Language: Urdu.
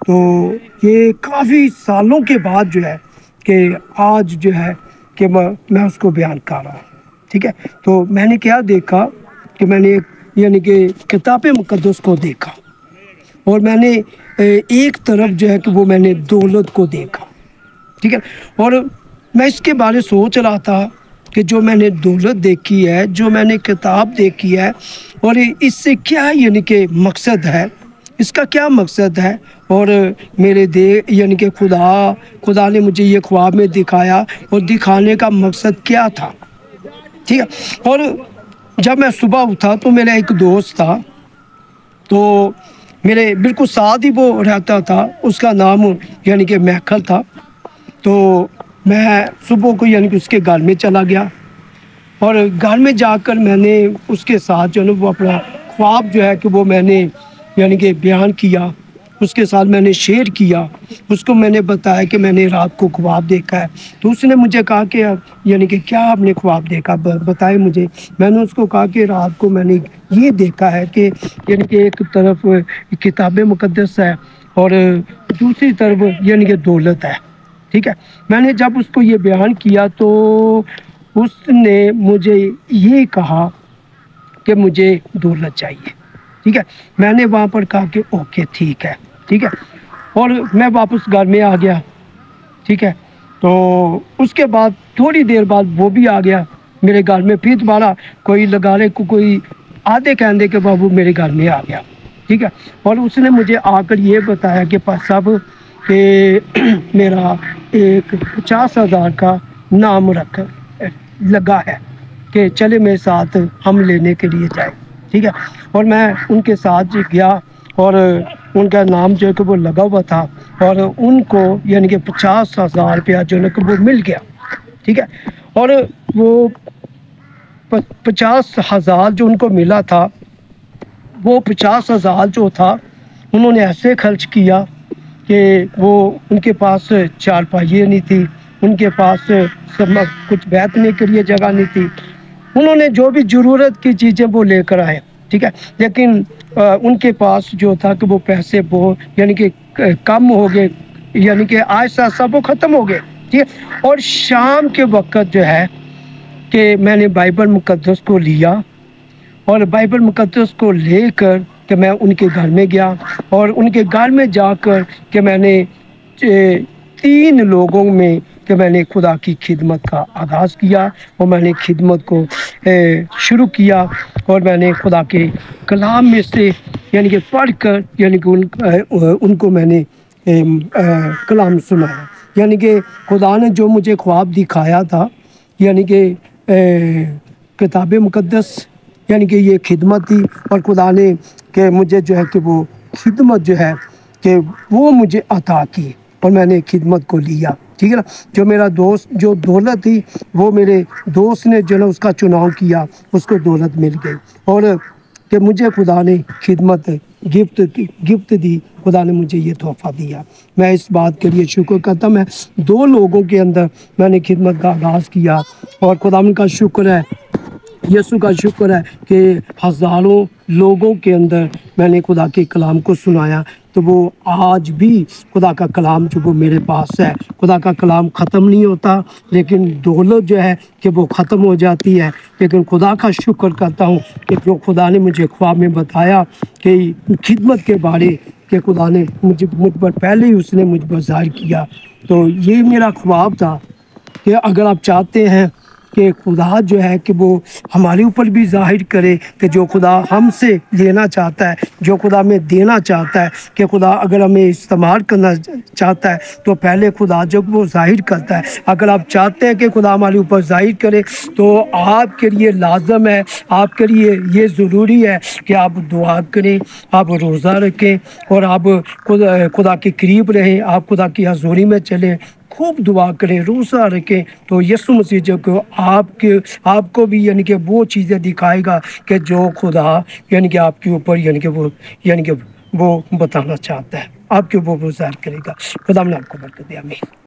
تو یہ کافی سالوں کے بعد جو ہے کہ آج جو ہے کہ میں اس کو بیان کر رہا ہوں، ٹھیک ہے۔ تو میں نے کیا دیکھا کہ میں نے یعنی کہ کتاب مقدس کو دیکھا، اور میں نے ایک طرف جو ہے کہ وہ میں نے دولت کو دیکھا، ٹھیک ہے۔ اور میں اس کے بارے سوچ رہا تھا کہ جو میں نے دولت دیکھی ہے، جو میں نے کتاب دیکھی ہے، اور اس سے کیا یعنی کہ مقصد ہے، اس کا کیا مقصد ہے، اور میرے یعنی کہ خدا نے مجھے یہ خواب میں دکھایا، اور دکھانے کا مقصد کیا تھا، ٹھیک ہے۔ اور جب میں صبح اٹھا تو میرا ایک دوست تھا، تو میرے بالکل ساتھ ہی وہ رہتا تھا، اس کا نام یعنی کہ میکل تھا۔ تو میں صبح کو یعنی کہ اس کے گھر میں چلا گیا، اور گھر میں جا کر میں نے اس کے ساتھ جو ہے وہ اپنا خواب جو ہے کہ وہ میں نے یعنی کہ بیان کیا، اس کے ساتھ میں نے شیئر کیا، اس کو میں نے بتایا کہ میں نے رات کو خواب دیکھا ہے۔ تو اس نے مجھے کہا کہ یعنی کہ کیا آپ نے خواب دیکھا، بتائے مجھے۔ میں نے اس کو کہا کہ رات کو میں نے یہ دیکھا ہے کہ یعنی کہ ایک طرف کتاب مقدس ہے، اور دوسری طرف یعنی کہ دولت ہے، ٹھیک ہے۔ میں نے جب اس کو یہ بیان کیا تو اس نے مجھے یہ کہا کہ مجھے دولت چاہیے، ٹھیک ہے۔ میں نے وہاں پر کہا کہ اوکے ٹھیک ہے، ٹھیک ہے، اور میں واپس گھر میں آ گیا، ٹھیک ہے۔ تو اس کے بعد تھوڑی دیر بعد وہ بھی آ گیا میرے گھر میں، پھر دوبارہ کوئی لگا رہے کوئی آدھے گھنٹے کے بعد وہ میرے گھر میں آ گیا، ٹھیک ہے۔ اور اس نے مجھے آ کر یہ بتایا کہ پاس صاحب کہ میرا ایک 50,000 کا نام لگا ہے کہ چلے میرے ساتھ ہم لینے کے لیے جائیں، ٹھیک ہے۔ اور میں ان کے ساتھ گیا، اور ان کا نام جو ہے کہ وہ لگا ہوا تھا، اور ان کو یعنی کہ 50,000 روپیہ جو ہے کہ وہ مل گیا، ٹھیک ہے۔ اور وہ 50,000 جو ان کو ملا تھا، وہ 50,000 جو تھا انہوں نے ایسے خرچ کیا کہ وہ ان کے پاس چارپائی نہیں تھی، ان کے پاس کچھ بیٹھنے کے لیے جگہ نہیں تھی۔ انہوں نے جو بھی ضرورت کی چیزیں وہ لے کر آئے، ٹھیک ہے، لیکن ان کے پاس جو تھا کہ وہ پیسے بہت یعنی کہ کم ہو گئے، یعنی کہ آہستہ آہستہ وہ ختم ہو گئے، ٹھیک ہے۔ اور شام کے وقت جو ہے کہ میں نے بائبل مقدس کو لیا، اور بائبل مقدس کو لے کر کہ میں ان کے گھر میں گیا، اور ان کے گھر میں جا کر کہ میں نے 3 لوگوں میں کہ میں نے خدا کی خدمت کا آغاز کیا، اور میں نے خدمت کو شروع کیا، اور میں نے خدا کے کلام میں سے یعنی کہ پڑھ کر یعنی کہ ان کو میں نے کلام سنایا، یعنی کہ خدا نے جو مجھے خواب دکھایا تھا، یعنی کہ کتاب مقدس یعنی کہ یہ خدمت تھی، اور خدا نے کہ مجھے جو ہے کہ وہ خدمت جو ہے کہ وہ مجھے عطا کی، اور میں نے خدمت کو لیا، ٹھیک ہے نا۔ جو میرا دوست جو دولت تھی، وہ میرے دوست نے جو ہے اس کا چناؤ کیا، اس کو دولت مل گئی، اور کہ مجھے خدا نے خدمت گفٹ دی، خدا نے مجھے یہ تحفہ دیا۔ میں اس بات کے لیے شکر کرتا ہوں، میں 2 لوگوں کے اندر میں نے خدمت کا آغاز کیا، اور خدا کا شکر ہے، یسوع کا شکر ہے کہ ہزاروں لوگوں کے اندر میں نے خدا کے کلام کو سنایا۔ تو وہ آج بھی خدا کا کلام جو وہ میرے پاس ہے، خدا کا کلام ختم نہیں ہوتا، لیکن دولت جو ہے کہ وہ ختم ہو جاتی ہے، لیکن خدا کا شکر کرتا ہوں کہ جو خدا نے مجھے خواب میں بتایا کہ خدمت کے بارے کہ خدا نے مجھ پر پہلے ہی اس نے مجھ پر ظاہر کیا۔ تو یہ میرا خواب تھا کہ اگر آپ چاہتے ہیں کہ خدا جو ہے کہ وہ ہمارے اوپر بھی ظاہر کرے کہ جو خدا ہم سے لینا چاہتا ہے، جو خدا ہمیں دینا چاہتا ہے، کہ خدا اگر ہمیں استعمال کرنا چاہتا ہے تو پہلے خدا جب وہ ظاہر کرتا ہے۔ اگر آپ چاہتے ہیں کہ خدا ہمارے اوپر ظاہر کرے تو آپ کے لیے لازم ہے، آپ کے لیے یہ ضروری ہے کہ آپ دعا کریں، آپ روزہ رکھیں، اور آپ خدا کے قریب رہیں، آپ خدا کی حضوری میں چلیں، خوب دعا کریں، روزہ رکھیں، تو یسوع مسیح جو کو آپ کو بھی یعنی کہ وہ چیزیں دکھائے گا کہ جو خدا یعنی کہ آپ کے اوپر یعنی کہ وہ بتانا چاہتا ہے، آپ کے اوپر وہ ظاہر کرے گا۔ خدا نے آپ کو برکت دے، آمین۔